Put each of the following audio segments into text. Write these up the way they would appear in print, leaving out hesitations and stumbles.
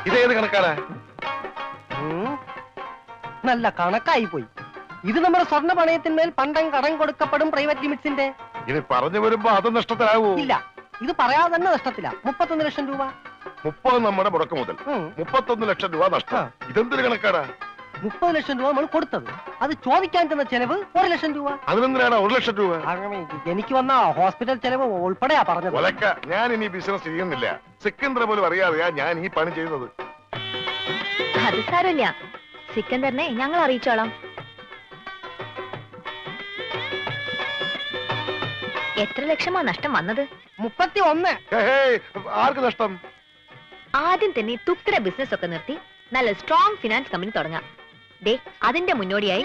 ഇതേത് കണക്കാണ്? നല്ല കണക്കായി പോയി. ഇത് നമ്മുടെ സ്വർണ്ണ പണയത്തിന്മേൽ പണ്ടം കടം കൊടുക്കപ്പെടും പ്രൈവറ്റ് ലിമിറ്റ്സിന്റെ. ഇത് പറഞ്ഞു വരുമ്പോ അത് നഷ്ടത്തിലാവൂ? ഇല്ല, ഇത് പറയാതെ തന്നെ നഷ്ടത്തില്ല. 31 ലക്ഷം രൂപ. 30 നമ്മുടെ മുടക്ക് മുതൽ, 31 ലക്ഷം രൂപ നഷ്ടം. ഇതെന്തൊരു കണക്കാടാ? 30 ലക്ഷം രൂപ നമ്മൾ കൊടുത്തത്, അത് ചോദിക്കാൻ തന്ന ചെലവ് 1 ലക്ഷം രൂപ. അതിനെന്തിനാണ് 1 ലക്ഷം രൂപ? എനിക്ക് വന്ന ഹോസ്പിറ്റൽ ചെലവ് ഉൾപ്പെടെയാ പറഞ്ഞത്. ഞാൻ ഇനി ബിസിനസ് ചെയ്യുന്നില്ല. സിക്കന്ദർ പോലും അറിയാതെയാ ഞാൻ ഈ പണി ചെയ്യുന്നത്. അത് സാരമില്ല, സിക്കന്ദറിനെ ഞങ്ങൾ അറിയിച്ചോളാം. എത്ര ലക്ഷമാ നഷ്ടം വന്നത്? 31. ആർക്ക് നഷ്ടം? ആദ്യം തന്നെ തുക്കട ബിസിനസ് ഒക്കെ നിർത്തി നല്ല സ്ട്രോങ് ഫിനാൻസ് കമ്പനി തുടങ്ങാം. ദേ അതിന്റെ മുന്നോടിയായി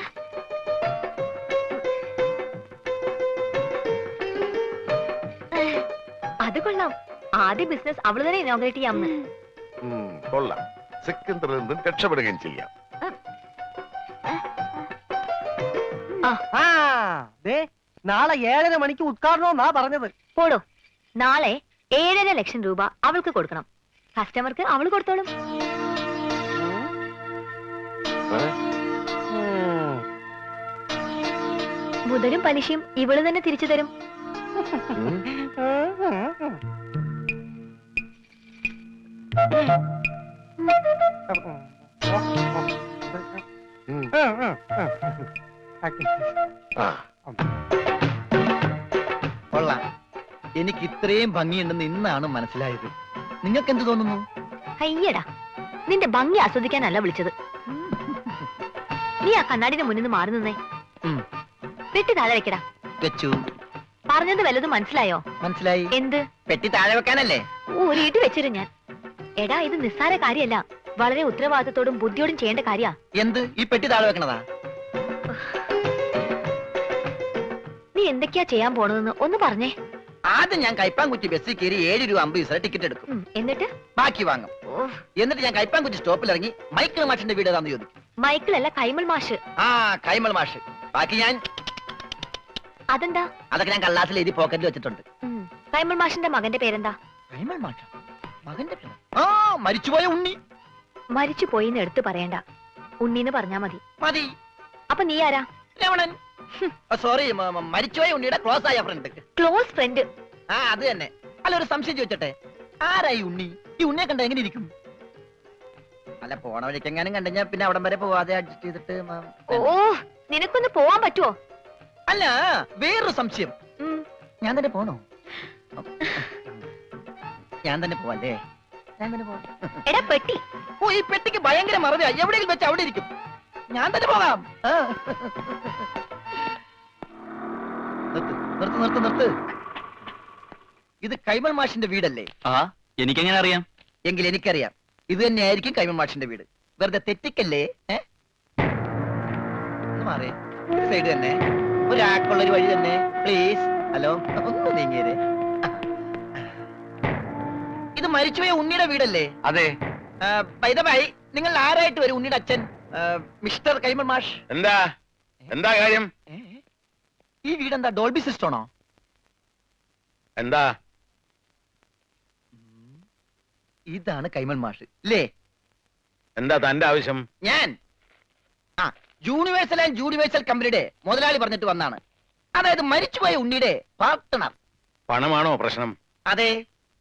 അത് കൊള്ളാം. ആദ്യ ബിസിനസ് അവള് തന്നെ ഇനോഗ്രേറ്റ് ചെയ്യാമെന്ന്. കൊള്ളാം. സിക്കന്ദറിൽ നിന്നും രക്ഷപ്പെടുകയും ചെയ്യാം. നാളെ 7:30 മണിക്ക് ഉദ്ഘാടനമെന്നാ പറഞ്ഞത്. പോടോ, നാളെ 7.5 ലക്ഷം രൂപ അവൾക്ക് കൊടുക്കണം. കസ്റ്റമർക്ക് അവള് കൊടുത്തോളും. മുതലും പലിശയും ഇവള് തന്നെ തിരിച്ചു തരും. കൊള്ളാം. എനിക്ക് ഇത്രയും ഭംഗിയുണ്ടെന്ന് ഇന്നാണ് മനസ്സിലായത്. നിങ്ങൾക്ക് എന്ത് തോന്നുന്നു? അയ്യടാ, നിന്റെ ഭംഗി ആസ്വദിക്കാനല്ല വിളിച്ചത്. നീ ആ കണ്ണാടിന്റെ മുന്നിൽ നിന്ന് മാറി നിന്നേ. പെട്ടി താഴെ വെക്കടാ. വെച്ചു. പറഞ്ഞത് വല്ലതും മനസ്സിലായോ? മനസ്സിലായി. എന്ത്? പെട്ടി താഴെ വെക്കാനല്ലേ? ഊരിയിട്ട് വെച്ചിരും ഞാൻ. എടാ, ഇത് നിസ്സാര കാര്യല്ല, വളരെ ഉത്തരവാദിത്തത്തോടും ബുദ്ധിയോടും ചെയ്യേണ്ട കാര്യാ. എന്ത്? ഈ പെട്ടി താഴെ വെക്കണതാ? നീ എന്തൊക്കെയാ ചെയ്യാൻ പോണതെന്ന് ഒന്ന് പറഞ്ഞേ. ആദ്യം ഞാൻ കൈപ്പാങ്കുറ്റി ബസ്സിൽ കയറി 7 രൂപ 50 പൈസ ടിക്കറ്റ് എടുക്കും. എന്നിട്ട് ബാക്കി വാങ്ങും. എന്നിട്ട് ഞാൻ കൈപ്പാങ്കുറ്റി സ്റ്റോപ്പിൽ ഇറങ്ങി മൈക്കിൾ മാഷിന്റെ വീട് ഏതാന്ന് ചോദിക്കും. മൈക്കിളല്ല, കൈമൾ മാഷ്. ആ, കൈമൾ മാഷ്. ബാക്കി ഞാൻ അതെന്താ? അതൊക്കെ ഞാൻ കള്ളാസിൽ എഴുതി പോക്കറ്റിൽ വെച്ചിട്ടുണ്ട്. കൈമൾ മാഷിന്റെ മകന്റെ പേരെന്താ? കൈമൾ മാഷ മകന്റെ പേര്? ആ, മരിച്ചുപോയ ഉണ്ണി. മരിച്ചു പോയിന്ന് എടുത്തു പറയണ്ട, ഉണ്ണീന്ന് പറഞ്ഞാ മതി. മതി. അപ്പൊ നീ ആരാ? രമണൻ. സോറി, മരിച്ചുപോയ ഉണ്ണിയുടെ ക്ലോസ് ആയ ഫ്രണ്ട്. Close friend? ആ, അത് തന്നെ. അല്ല, ഒരു സംശയം ചോദിച്ചട്ടെ, ആരായി ഉണ്ണി? ഈ ഉണ്ണിയെ കണ്ട എങ്ങനെ ഇരിക്കും? അല്ല, പോണ വഴിക്കെങ്ങാനും കണ്ടുകഴിഞ്ഞാ പിന്നെ അവിടം വരെ പോവാതെ അഡ്ജസ്റ്റ് ചെയ്തിട്ട്. ഓ, നിനക്കൊന്ന് പോവാൻ പറ്റുമോ? അല്ല, വേറൊരു സംശയം. ഞാൻ തന്നെ പോണോ? ഞാൻ തന്നെ പോവല്ലേ? ഞാൻ തന്നെ പോവാം. എടാ പെട്ടി. ഓ, ഈ പെട്ടിക്ക് ഭയങ്കര മറവിയാ. എവിടെയെങ്കിലും വെച്ച് അവിടെ ഇരിക്കും. ഞാൻ തന്നെ പോകാം. നിർത്ത്. ഇത് കൈമൾ മാഷിന്റെ വീടല്ലേ? ആ, എനിക്കെങ്ങനെ അറിയാം? എങ്കിൽ എനിക്കറിയാം. ഇത് തന്നെയായിരിക്കും കൈമൾ മാഷിന്റെ വീട്. വെറുതെ തെറ്റിക്കല്ലേ? മാറേ, സൈഡ് തന്നെ, ഒരാൾക്കുള്ളൊരു വഴി തന്നെ, പ്ലീസ്. ഹലോ, ഒന്ന് നീങ്ങിയേ. ഇത് മരിച്ചുപോയ ഉണ്ണിയുടെ വീടല്ലേ? അതെ. ബൈ ദ ബൈ, നിങ്ങൾ ആരായിട്ട് വരും ഉണ്ണിയുടെ അച്ഛൻ മിസ്റ്റർ കൈമൾ മാഷ്? എന്താ കാര്യം? ഈ വീടെന്താ ഡോൾബി സിസ്റ്റമാണോ? എന്താ? ഇതാണ് കൈമൾ മാഷ് അല്ലേ? എന്താ തന്റെ ആവശ്യം? ഞാൻ യൂണിവേഴ്സൽ ആൻഡ് യൂണിവേഴ്സൽ കമ്പനിയുടെ മുതലാളി പറഞ്ഞിട്ട് വന്നാണ്. അതായത് മരിച്ചുപോയ ഉണ്ണിയുടെ പാർട്ട്ണർ. പണമാണോ പ്രശ്നം? അതെ,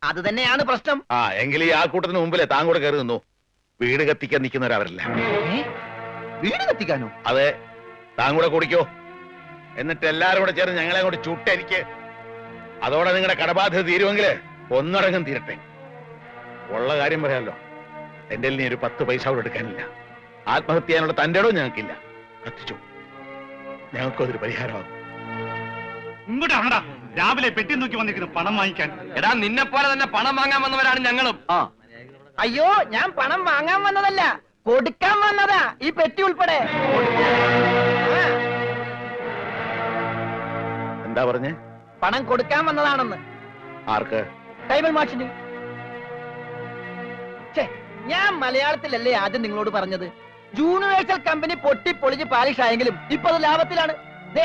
അത് തന്നെയാണ് പ്രശ്നം. എങ്കിൽ ഈ ആൾക്കൂട്ടത്തിന് മുമ്പിലെ താൻ കൂടെ കയറി നിന്നു. വീട് കത്തിക്കാൻ നിൽക്കുന്നവരവരില്ല. വീട് കത്തിക്കാനോ? അതെ, താൻ കൂടെ കുടിക്കോ. എന്നിട്ട് എല്ലാരും കൂടെ ചേർന്ന് ഞങ്ങളെ കൂടെ ചുട്ടെനിക്ക്. അതോടെ നിങ്ങളുടെ കടബാധ്യത തീരുമെങ്കിൽ ഒന്നടങ്കം തീരട്ടെ. ഉള്ള കാര്യം പറയാമല്ലോ, എന്റെ നീ ഒരു 10 പൈസ അവിടെ എടുക്കാനില്ല. ആത്മഹത്യ ചെയ്യാനുള്ള തന്റെ ഇടവും ഞങ്ങൾക്കില്ല. കത്തിച്ചു, ഞങ്ങൾക്കതൊരു പരിഹാരമാകും. ഇങ്ങോട്ടാണടാ രാവിലെ പെട്ടി നോക്കി വന്നിരിക്കുന്നു പണം വാങ്ങിക്കാൻ. എടാ, നിന്നെ പോലെ തന്നെ പണം വാങ്ങാൻ വന്നവരാണ് ഞങ്ങളും. അയ്യോ, ഞാൻ പണം വാങ്ങാൻ വന്നതല്ല, കൊടുക്കാൻ വന്നതാ. ഈ പെട്ടി ഉൾപ്പെടെ. എന്താ പറഞ്ഞേ? പണം കൊടുക്കാൻ വന്നതാണെന്ന്. ആർക്ക്? കൈമൾ മാഷിന്. ഞാൻ മലയാളത്തിലല്ലേ ആദ്യം നിങ്ങളോട് പറഞ്ഞത്? യൂണിവേഴ്സൽ കമ്പനി പൊട്ടിപ്പൊളിഞ്ഞ് പാലിഷ് ആയെങ്കിലും ഇപ്പൊ അത് ലാഭത്തിലാണ്.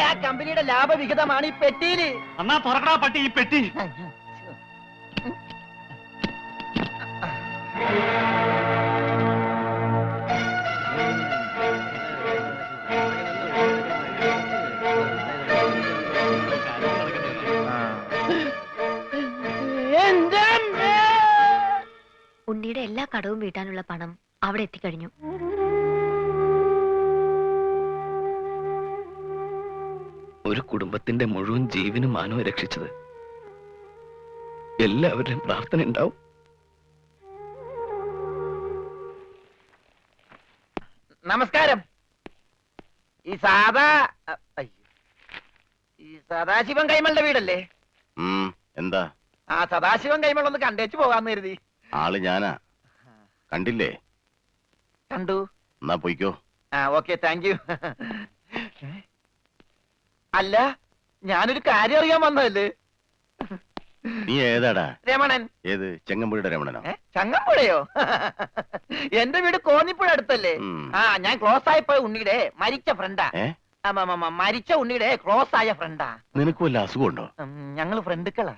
ആ കമ്പനിയുടെ ലാഭവിഹിതമാണ് ഈ പെട്ടിയില്. അന്നാ തുറക്കടാ പട്ടി ഈ പെട്ടി. ഉണ്ണിയുടെ എല്ലാ കടവും വീട്ടാനുള്ള പണം അവിടെ എത്തിക്കഴിഞ്ഞു. ഒരു കുടുംബത്തിന്റെ മുഴുവൻ ജീവനും മാനവും രക്ഷിച്ചത് എല്ലാവരുടെയും പ്രാർത്ഥന ഉണ്ടാവും. നമസ്കാരം. ഈ സദാശിവൻ കൈമളുടെ വീടല്ലേ? എന്താ? ആ സദാശിവൻ കൈമൾ ഒന്ന് കണ്ടേച്ചു പോകാന്ന് കരുതി. ആള് ഞാനാ, കണ്ടില്ലേ? കണ്ടു. എന്നാ പോയിക്കോ. ആ ഓക്കെ, താങ്ക് യു. അല്ല, ഞാനൊരു കാര്യം അറിയാൻ വന്നതല്ലേ. നീ ഏതാടാ? രമണൻ. ഏത്? ചെങ്ങമ്പുഴയുടെ രമണനോ? ചങ്ങമ്പുഴയോ? എന്റെ വീട് കോന്നിപ്പുഴ അടുത്തല്ലേ? ആ, ഞാൻ ക്ലോസ് ആയപ്പോ ഉണ്ണിയുടെ മരിച്ച ഫ്രണ്ടാ. മരിച്ച ഉണ്ണിയുടെ ക്ലോസ് ആയ ഫ്രണ്ടാ. നിനക്ക് വല്ല അസുഖമുണ്ടോ? ഞങ്ങള് ഫ്രണ്ടുക്കളാ.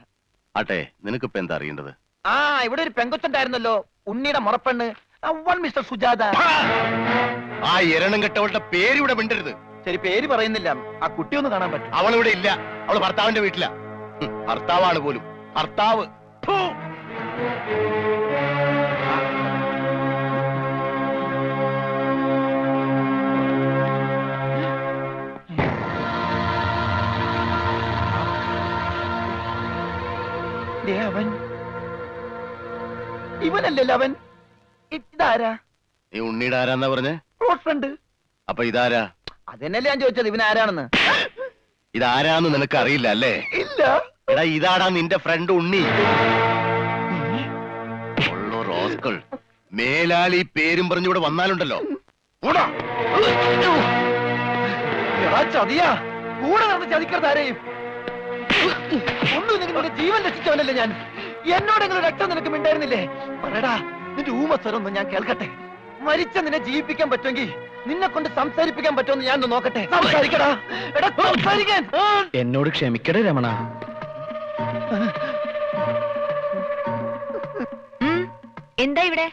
ആട്ടെ, നിനക്കിപ്പോ എന്താ അറിയേണ്ടത്? ആ, ഇവിടെ ഒരു പെങ്കൊച്ചുണ്ടായിരുന്നല്ലോ, ഉണ്ണിയുടെ മുറപ്പെണ്ണ്, മിസ്റ്റർ സുജാത. ആ എരണം കെട്ടവളുടെ പേര് ഇവിടെ മിണ്ടരുത്. ശരി, പേര് പറയുന്നില്ല. ആ കുട്ടി ഒന്ന് കാണാൻ പറ്റും? അവളിവിടെ ഇല്ല, അവള് ഭർത്താവിന്റെ വീട്ടിലാ. ഭർത്താവാണ് പോലും. ഭർത്താവ്. അവൻ ഇവനല്ലല്ലോ അവൻ. ഇതാരാ? നീ ഉണ്ണിയുടെ ആരാന്നാ പറഞ്ഞേ? Close friend. അപ്പൊ ഇതാരാ? അതെന്നല്ലേ ഞാൻ ചോദിച്ചത്, ഇവനാരാണെന്ന്. ഇതാരാന്ന് നിനക്ക് അറിയില്ല അല്ലേ? ഇല്ല. എടാ, ഇതാടാ നിന്റെ ഫ്രണ്ട് ഉണ്ണി. റോസ്കൾ മേലാൽ ഈ പേരും പറഞ്ഞിവിടെ വന്നാലുണ്ടല്ലോ. ചതിയാ, കൂടെ നടന്ന് ചതിക്കരുത് ആരെയും. ഒന്നും നിങ്ങളുടെ ജീവൻ രക്ഷിച്ചവനല്ലേ ഞാൻ. എന്നോടെങ്കിലും രക്തം നിനക്ക് മിണ്ടായിരുന്നില്ലേ? പറയടാ, നിന്റെ ഊമസ്വരൊന്നും ഞാൻ കേൾക്കട്ടെ. മരിച്ച നിന്നെ ജീവിപ്പിക്കാൻ പറ്റുമെങ്കിൽ നിന്നെ കൊണ്ട് സംസാരിപ്പിക്കാൻ പറ്റുമെന്ന് ഞാൻ നോക്കട്ടെ. സംസാരിക്കടാ. എടാ, സംസാരിക്കാൻ. എന്നോട് ക്ഷമിക്കടേ രമണ. എന്താ ഇവിടെ?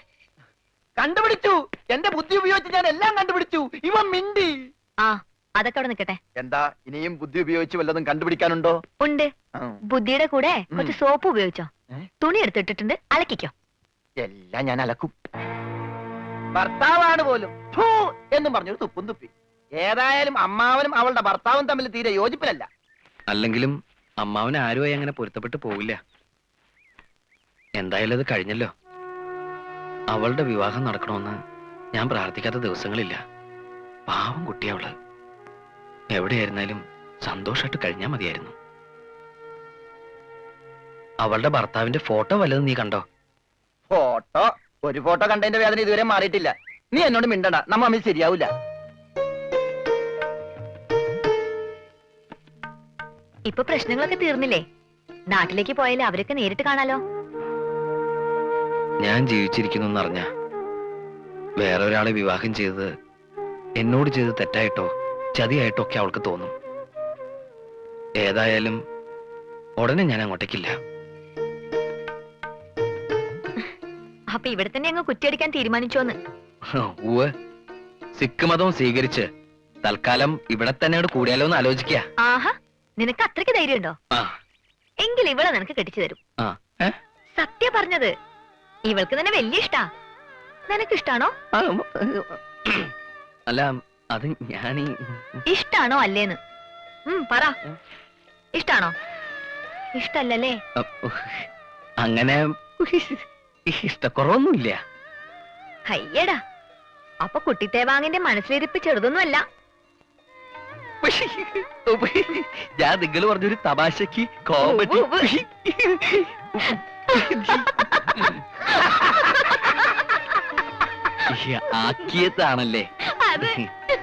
കണ്ടുപിടിച്ചു. എന്റെ ബുദ്ധി ഉപയോഗിച്ച് ഞാൻ എല്ലാം കണ്ടുപിടിച്ചു. ഇവൻ മിണ്ടി. ആ, അതൊക്കെ അവിടെ നിൽക്കട്ടെ. എന്താ, ഇനിയും ബുദ്ധി ഉപയോഗിച്ച് വല്ലതും കണ്ടുപിടിക്കാനുണ്ടോ? ഉണ്ട്. ബുദ്ധിയുടെ കൂടെ കുറച്ച് സോപ്പ് ഉപയോഗിച്ചോ. തുണി എടുത്തിട്ടിട്ടുണ്ട്, അലക്കിക്കോ. എല്ലാം ഞാൻ അലക്കും. ഭർത്താവാണ് പോലും ഫൂ എന്നും പറഞ്ഞൊരു തുപ്പും തുപ്പി. ഏതായാലും അമ്മാവനും അവളുടെ ഭർത്താവും തമ്മിൽ തീരെ യോജിപ്പിലല്ല. അല്ലെങ്കിലും അമ്മാവന് ആരുമായി അങ്ങനെ പൊരുത്തപ്പെട്ട് പോവില്ല. എന്തായാലും അത് കഴിഞ്ഞല്ലോ. അവളുടെ വിവാഹം നടക്കണമെന്ന് ഞാൻ പ്രാർത്ഥിക്കാത്ത ദിവസങ്ങളില്ല. പാവം കുട്ടിയവള്. എവിടെയായിരുന്നാലും സന്തോഷമായിട്ട് കഴിഞ്ഞാൽ മതിയായിരുന്നു. അവളുടെ ഭർത്താവിന്റെ ഫോട്ടോ വല്ലതും നീ കണ്ടോ? ഫോട്ടോ? ഒരു ഫോട്ടോ കണ്ടതിന്റെ വേദന ഇതുവരെ മാറിയിട്ടില്ല. നീ എന്നോട് മിണ്ടണ്ട, നമ്മ തമ്മിൽ ശരിയാവൂല. ഇപ്പൊ പ്രശ്നങ്ങളൊക്കെ തീർന്നില്ലേ? നാട്ടിലേക്ക് പോയാലേ അവരൊക്കെ നേരിട്ട് കാണാലോ. ഞാൻ ജീവിച്ചിരിക്കുന്നു എന്നറിഞ്ഞ വേറെ ഒരാളെ വിവാഹം ചെയ്തത് എന്നോട് ചെയ്ത് തെറ്റായിട്ടോ ചതിയായിട്ടോ ഒക്കെ അവൾക്ക് തോന്നും. ഏതായാലും ഉടനെ ഞാൻ അങ്ങോട്ടേക്കില്ല. അപ്പൊ ഇവിടെ തന്നെ അങ്ങ് കുറ്റിയടിക്കാൻ തീരുമാനിച്ചോന്ന്? ഊവ്, സിഖ് മതവും സ്വീകരിച്ച് തൽക്കാലം ഇവിടെ തന്നെ കൂടിയാലോ എന്ന് ആലോചിക്ക. ആഹാ, നിനക്ക് അത്രയ്ക്ക് ധൈര്യമുണ്ടോ? എങ്കിൽ ഇവളെ നിനക്ക് കെട്ടിച്ചു തരും. സത്യ പറഞ്ഞത്. ഇവൾക്ക് തന്നെ വലിയ ഇഷ്ടാ. നിനക്കിഷ്ടാണോ? അല്ല, അത് ഞാൻ ഇഷ്ടാണോ അല്ലേന്ന് പറ. ഇഷ്ടാണോ? ഇഷ്ടല്ലേ? അങ്ങനെ ഇഷ്ടക്കുറവൊന്നുമില്ല. അയ്യടാ, അപ്പൊ കുട്ടിത്തേവാങ്ങിന്റെ മനസ്സിലിരിപ്പ് ചെറുതൊന്നുമല്ല. ഞാൻ നിങ്ങൾ പറഞ്ഞൊരു തമാശക്ക് കോമഡി ആക്കിയതാണല്ലേ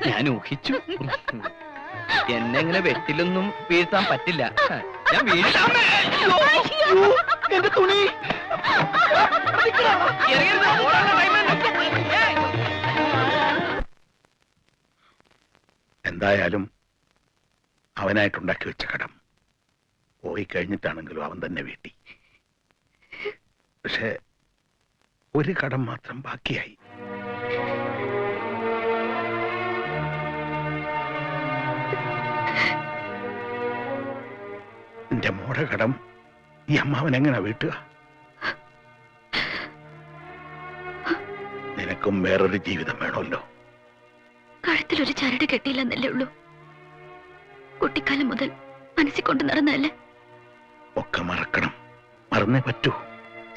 ഞാൻ ഊഹിച്ചു. എന്നെ ഇങ്ങനെ വെട്ടിലൊന്നും വീഴ്ത്താൻ പറ്റില്ല. ഞാൻ വീഴ്ത്താൻ. എന്റെ തുണി. എന്തായാലും അവനായിട്ടുണ്ടാക്കി വെച്ച കടം പോയി കഴിഞ്ഞിട്ടാണെങ്കിലും അവൻ തന്നെ വീട്ടി. പക്ഷെ ഒരു കടം മാത്രം ബാക്കിയായി. എന്റെ മോടെ കടം ഈ അമ്മാവൻ എങ്ങനെ വീട്ടുക? നിനക്കും വേറൊരു ജീവിതം വേണമല്ലോ. കഴുത്തിലൊരു ചരട് കെട്ടിയില്ലെന്നല്ലേ ഉള്ളൂ. കുട്ടിക്കാലം മുതൽ മനസ്സിൽ കൊണ്ട് നടന്നല്ലേ. ഒക്കെ മറക്കണം, മറന്നേ പറ്റൂ.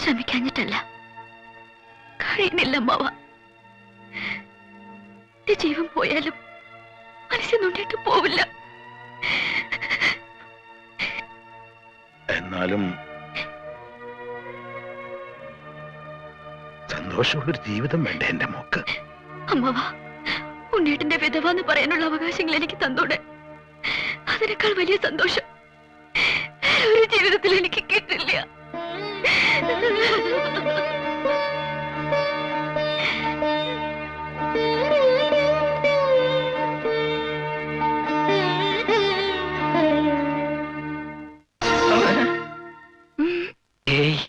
ശ്രമിക്കാഞ്ഞിട്ടല്ല, കഴിയുന്നില്ല അമ്മാവ. ജീവൻ പോയാലും മനസ്സിൽ നോണ്ടിട്ട് പോവില്ല. എന്നാലും സന്തോഷമുള്ളൊരു ജീവിതം വേണ്ടേ എന്റെ മോക്ക്? അമ്മാവ, ഉണ്ണേട്ടന്റെ വിധവ എന്ന് പറയാനുള്ള അവകാശങ്ങൾ എനിക്ക് തന്നോടെ. അതിനേക്കാൾ വലിയ സന്തോഷം ഒരു ജീവിതത്തിൽ എനിക്ക് കിട്ടില്ല. ഏയ്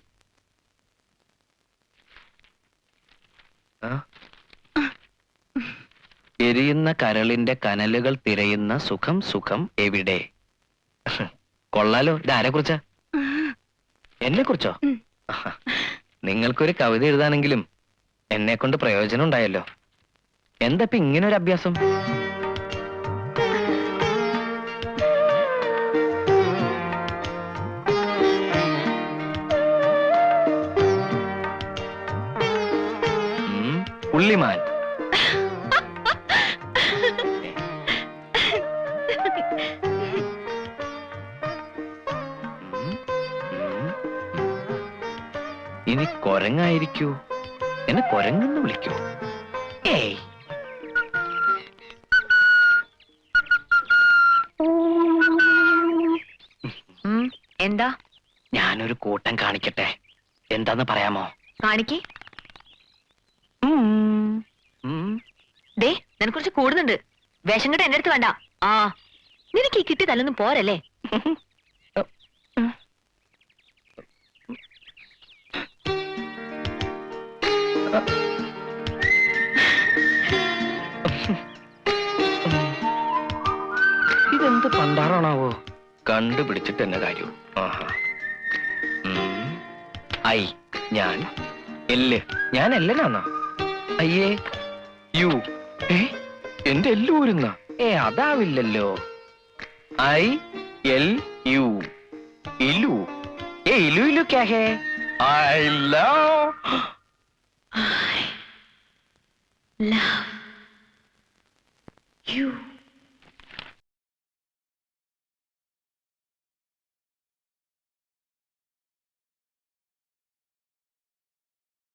എരിയുന്ന കരളിന്റെ കനലുകൾ തിരയുന്ന സുഖം സുഖം എവിടെ? കൊള്ളാലോ. ഇതാരെ കുറിച്ചാ? എന്നെ കുറിച്ചോ? നിങ്ങൾക്കൊരു കവിത എഴുതാനെങ്കിലും എന്നെ കൊണ്ട് പ്രയോജനം ഉണ്ടായല്ലോ. എന്താ ഇപ്പൊ ഇങ്ങനെ ഒരു അഭ്യാസം? പുള്ളിമാൻ. ഇനി കൊരങ്ങായിരിക്കൂ. എന്നെ കൊരങ്ങെന്ന് വിളിക്കൂ. ഏയ്, എന്താ? ഞാനൊരു കൂട്ടം കാണിക്കട്ടെ. എന്താന്ന് പറയാമോ? കാണിക്ക്. ദേ, നിനക്ക് കുറച്ച് കൂടുന്നുണ്ട്. വേഷം കെട്ട് എന്റെ അടുത്ത് വേണ്ട. ആ, നിനക്ക് ഈ കിട്ടിയതല്ലൊന്നും പോരല്ലേ? ഇതെന്ത് പണ്ടാറാണാവോ? കണ്ടുപിടിച്ചിട്ട് എന്നെ കാര്യം. ആഹാ. ഐ ഞാൻ, എല്ല് ഞാൻ എല്ലനാന്നോ? അയ്യേ യു. എന്റെ എല്ല് ഊരുന്ന? അതാവില്ലല്ലോ. I L U. ഇലു. ഇലു ഇലു ക്യാ ഹേ? I love love you.